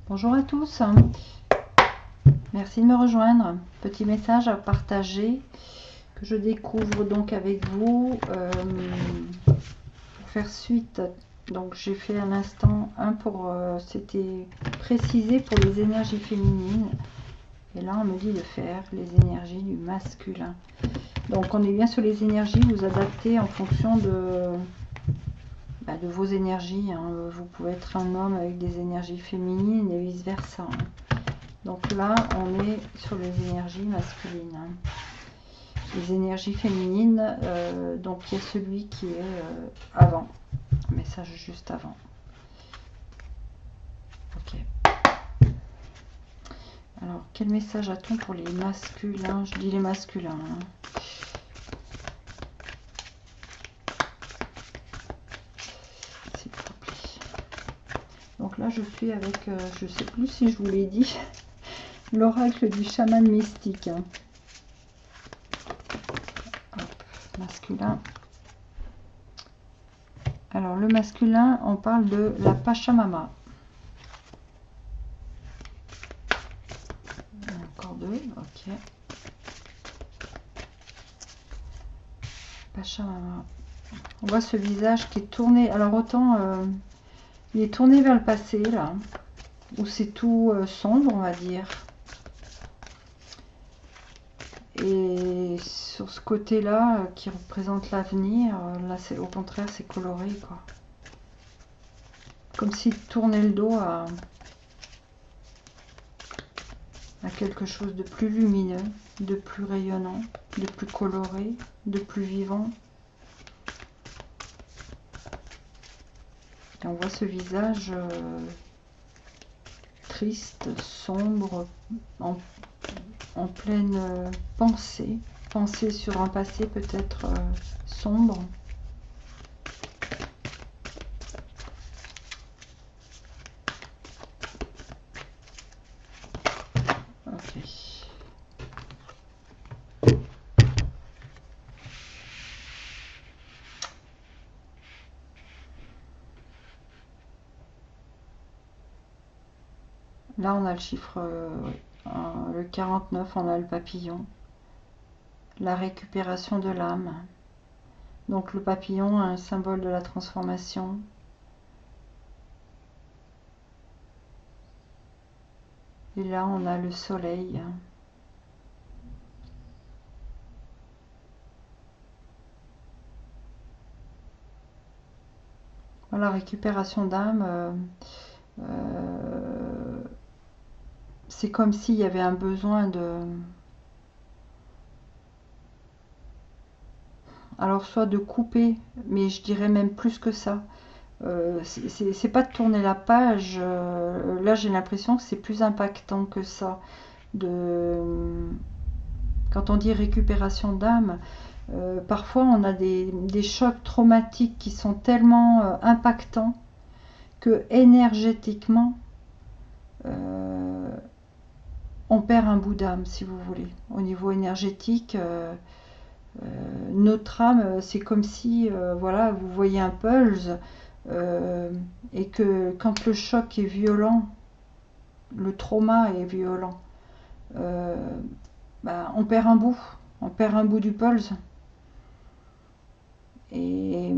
Bonjour à tous, merci de me rejoindre. Petit message à partager que je découvre donc avec vous pour faire suite. Donc j'ai fait à l'instant un pour c'était précisé pour les énergies féminines et là on me dit de faire les énergies du masculin. Donc on est bien sur les énergies, vous adaptez en fonction de vos énergies, hein. Vous pouvez être un homme avec des énergies féminines et vice versa, hein. Donc là on est sur les énergies masculines, hein. Les énergies féminines, donc il y a celui qui est avant, message juste avant. Ok. Alors quel message a-t-on pour les masculins? Je dis les masculins, hein. Donc là je suis avec, je sais plus si je vous l'ai dit, l'oracle du chaman mystique, hein. Hop, masculin. Alors le masculin, on parle de la Pachamama. Encore deux, ok. Pachamama. On voit ce visage qui est tourné. Alors autant il est tourné vers le passé là, où c'est tout sombre, on va dire. Et sur ce côté-là qui représente l'avenir, là c'est au contraire c'est coloré quoi. Comme s'il tournait le dos à quelque chose de plus lumineux, de plus rayonnant, de plus coloré, de plus vivant. Et on voit ce visage triste, sombre, en pleine pensée sur un passé peut-être sombre. Ok. Là on a le chiffre le 49, on a le papillon, la récupération de l'âme. Donc le papillon, un symbole de la transformation. Et là on a le soleil. Voilà, récupération d'âme. C'est comme s'il y avait un besoin de... Alors soit de couper, mais je dirais même plus que ça. C'est pas de tourner la page. Là j'ai l'impression que c'est plus impactant que ça. Quand on dit récupération d'âme, parfois on a des chocs traumatiques qui sont tellement impactants que énergétiquement on perd un bout d'âme, si vous voulez. Au niveau énergétique, notre âme, c'est comme si, voilà, vous voyez un pulse, et que quand le choc est violent, le trauma est violent, on perd un bout du pulse. Et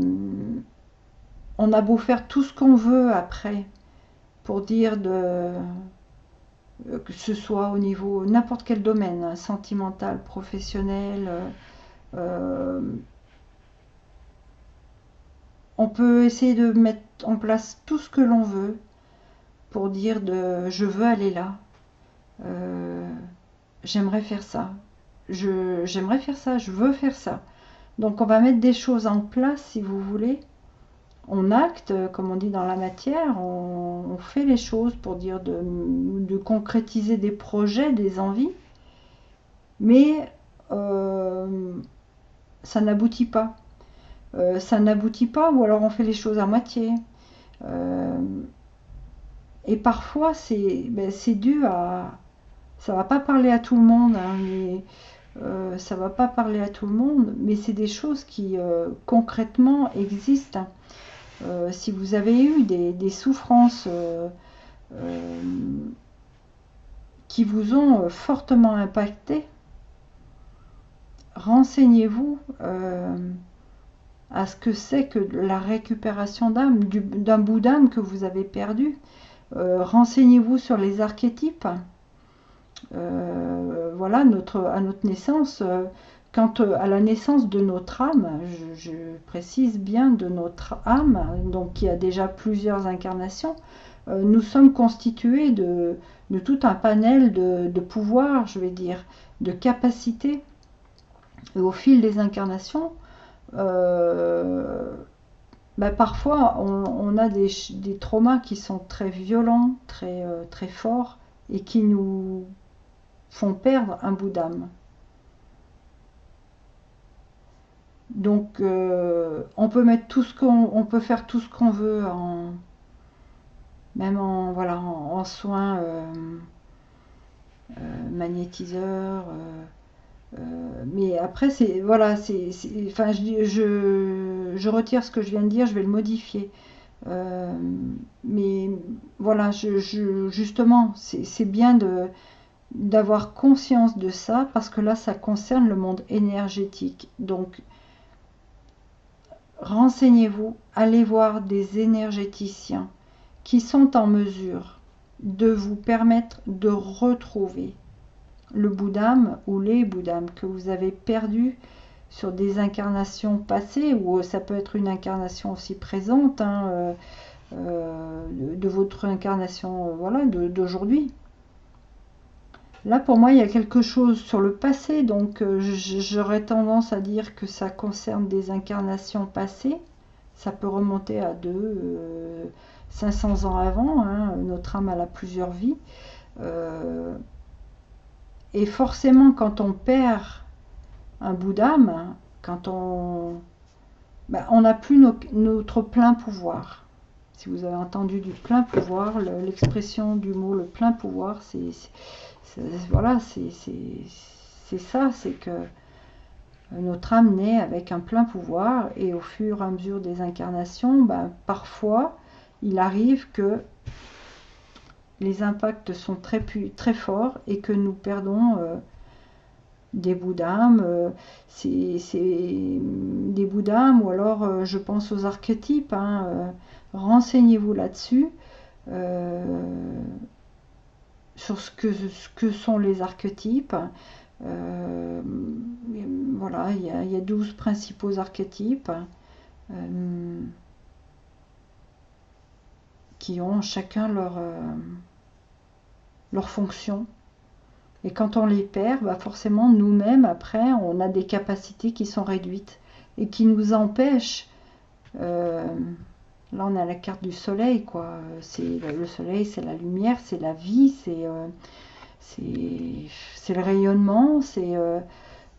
on a beau faire tout ce qu'on veut après, pour dire que ce soit au niveau n'importe quel domaine, hein, sentimental, professionnel, on peut essayer de mettre en place tout ce que l'on veut pour dire je veux aller là, j'aimerais faire ça, j'aimerais faire ça, je veux faire ça. Donc on va mettre des choses en place si vous voulez. On acte, comme on dit dans la matière, on fait les choses pour dire de concrétiser des projets, des envies, mais ça n'aboutit pas. Ça n'aboutit pas, ou alors on fait les choses à moitié. Et parfois c'est dû à... Ça va pas parler à tout le monde, hein, mais ça va pas parler à tout le monde, mais c'est des choses qui concrètement existent. Si vous avez eu des souffrances qui vous ont fortement impacté, renseignez-vous à ce que c'est que la récupération d'âme, d'un bout d'âme que vous avez perdu. Renseignez-vous sur les archétypes. Voilà, à notre naissance, quant à la naissance de notre âme, je précise bien de notre âme, donc qui a déjà plusieurs incarnations, nous sommes constitués de tout un panel de pouvoirs, je vais dire, de capacités. Et au fil des incarnations, parfois on a des traumas qui sont très violents, très forts, et qui nous font perdre un bout d'âme. Donc on peut mettre tout ce on peut faire tout ce qu'on veut, même en soins magnétiseurs, mais après c'est voilà, enfin je retire ce que je viens de dire, je vais le modifier. Mais voilà, justement, c'est bien d'avoir conscience de ça, parce que là ça concerne le monde énergétique. Donc renseignez-vous, allez voir des énergéticiens qui sont en mesure de vous permettre de retrouver le bout d'âme ou les bouts d'âme que vous avez perdus sur des incarnations passées, ou ça peut être une incarnation aussi présente, de votre incarnation voilà, d'aujourd'hui. Là, pour moi, il y a quelque chose sur le passé, donc j'aurais tendance à dire que ça concerne des incarnations passées. Ça peut remonter à 500 ans avant, notre âme, elle a plusieurs vies. Et forcément, quand on perd un bout d'âme, quand on n'a plus notre plein pouvoir. Si vous avez entendu du plein pouvoir, l'expression du mot le plein pouvoir, voilà, c'est ça, c'est que notre âme naît avec un plein pouvoir, et au fur et à mesure des incarnations, parfois il arrive que les impacts sont très forts et que nous perdons des bouts d'âme, c'est des bouts d'âme, ou alors je pense aux archétypes, renseignez-vous là-dessus, sur ce que sont les archétypes. Voilà, il y a 12 principaux archétypes qui ont chacun leur fonction. Et quand on les perd, forcément nous-mêmes, après, on a des capacités qui sont réduites et qui nous empêchent. Là, on a la carte du soleil, quoi. Le soleil, c'est la lumière, c'est la vie, c'est le rayonnement, c'est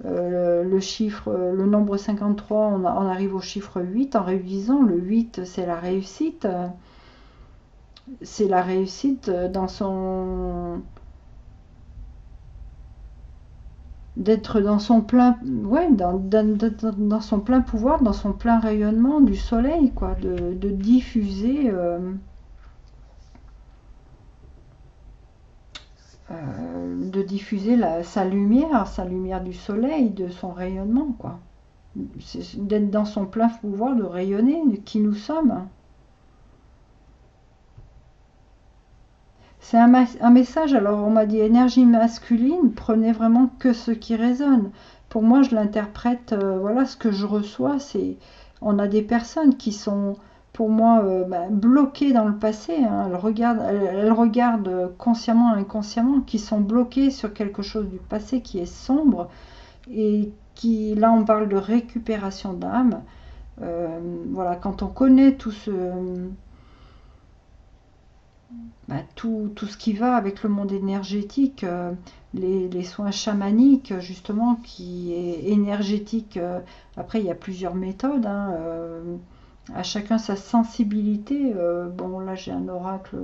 le chiffre, le nombre 53, on arrive au chiffre 8 en révisant. Le 8, c'est la réussite. C'est la réussite dans son... d'être dans son plein, dans son plein pouvoir, dans son plein rayonnement du soleil, quoi, de diffuser sa lumière du soleil, de son rayonnement, quoi. D'être dans son plein pouvoir, de rayonner, de qui nous sommes. C'est un message, alors on m'a dit énergie masculine, prenez vraiment que ce qui résonne. Pour moi, je l'interprète, voilà, ce que je reçois, c'est... On a des personnes qui sont, pour moi, bloquées dans le passé, elles regardent consciemment, inconsciemment, qui sont bloquées sur quelque chose du passé qui est sombre, et qui, là, on parle de récupération d'âme. Voilà, quand on connaît tout ce... tout ce qui va avec le monde énergétique, les soins chamaniques, justement, qui est énergétique. Après, il y a plusieurs méthodes, à chacun sa sensibilité. Bon, là, j'ai un oracle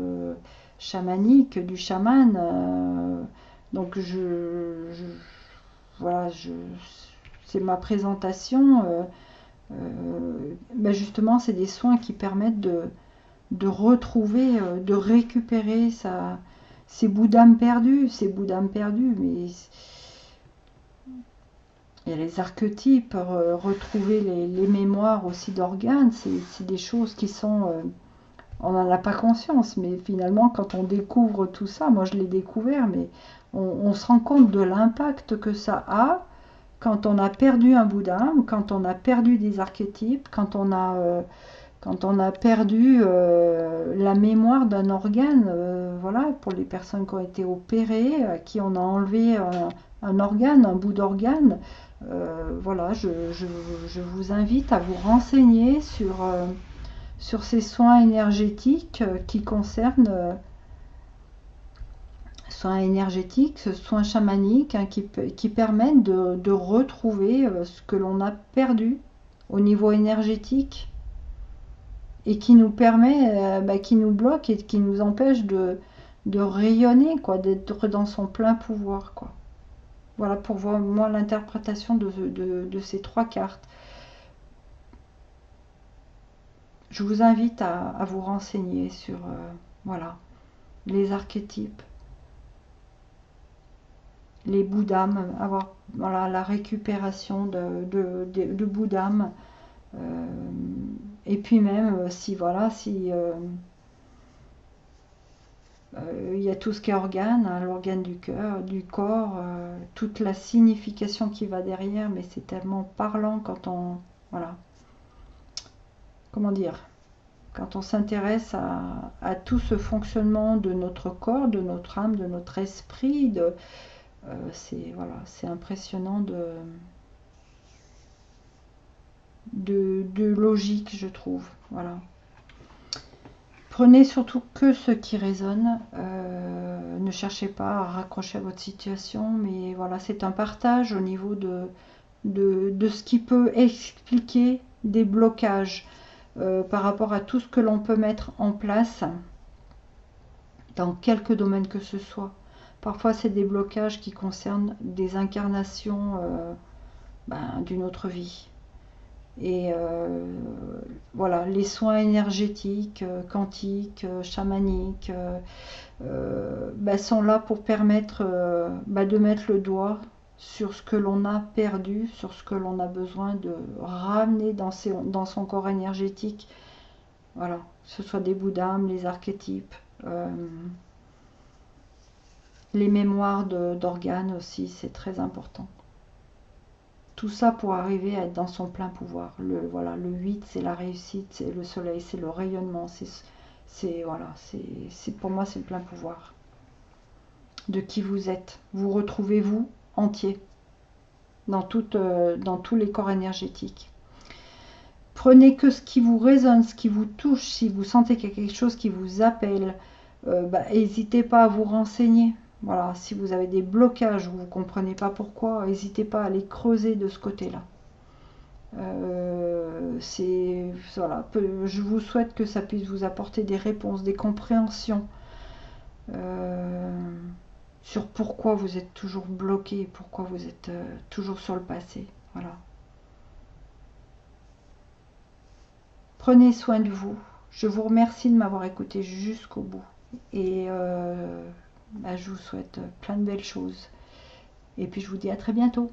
chamanique du chaman, donc voilà, c'est ma présentation. Justement, c'est des soins qui permettent de retrouver, de récupérer ces bouts d'âme perdus, mais il y a les archétypes, retrouver les mémoires aussi d'organes, c'est des choses qui sont... on n'en a pas conscience, mais finalement, quand on découvre tout ça, moi je l'ai découvert, mais on se rend compte de l'impact que ça a quand on a perdu un bout d'âme, quand on a perdu des archétypes, quand on a perdu la mémoire d'un organe. Voilà, pour les personnes qui ont été opérées, à qui on a enlevé un organe, un bout d'organe. Voilà, je vous invite à vous renseigner sur ces soins énergétiques qui concernent soins énergétiques, soins chamaniques, hein, qui permettent de retrouver ce que l'on a perdu au niveau énergétique et qui nous permet, qui nous bloque et qui nous empêche de rayonner, quoi, d'être dans son plein pouvoir, quoi. Voilà pour moi l'interprétation de ces 3 cartes. Je vous invite à vous renseigner sur voilà, les archétypes, les bouts d'âme, avoir voilà, la récupération de bouts d'âme. Et puis même si voilà, si il y a tout ce qui est organe, hein, l'organe du cœur, du corps, toute la signification qui va derrière, mais c'est tellement parlant quand on... Voilà. Comment dire? Quand on s'intéresse à tout ce fonctionnement de notre corps, de notre âme, de notre esprit, c'est voilà, c'est impressionnant de logique, je trouve. Voilà. Prenez surtout que ce qui résonne. Ne cherchez pas à raccrocher à votre situation, mais voilà, c'est un partage au niveau de ce qui peut expliquer des blocages par rapport à tout ce que l'on peut mettre en place dans quelque domaine que ce soit. Parfois, c'est des blocages qui concernent des incarnations d'une autre vie. Et voilà, les soins énergétiques, quantiques, chamaniques sont là pour permettre de mettre le doigt sur ce que l'on a perdu, sur ce que l'on a besoin de ramener dans son corps énergétique. Voilà, que ce soit des bouts d'âme, les archétypes, les mémoires d'organes aussi, c'est très important. Tout ça pour arriver à être dans son plein pouvoir. Voilà, le 8, c'est la réussite, c'est le soleil, c'est le rayonnement, pour moi, c'est le plein pouvoir de qui vous êtes. Vous retrouvez-vous entier dans tous les corps énergétiques. Prenez que ce qui vous résonne, ce qui vous touche. Si vous sentez qu'il y a quelque chose qui vous appelle, n'hésitez pas à vous renseigner. Voilà, si vous avez des blocages, vous ne comprenez pas pourquoi, n'hésitez pas à les creuser de ce côté-là. Voilà, je vous souhaite que ça puisse vous apporter des réponses, des compréhensions sur pourquoi vous êtes toujours bloqué, pourquoi vous êtes toujours sur le passé. Voilà. Prenez soin de vous. Je vous remercie de m'avoir écouté jusqu'au bout. Et je vous souhaite plein de belles choses. Et puis je vous dis à très bientôt.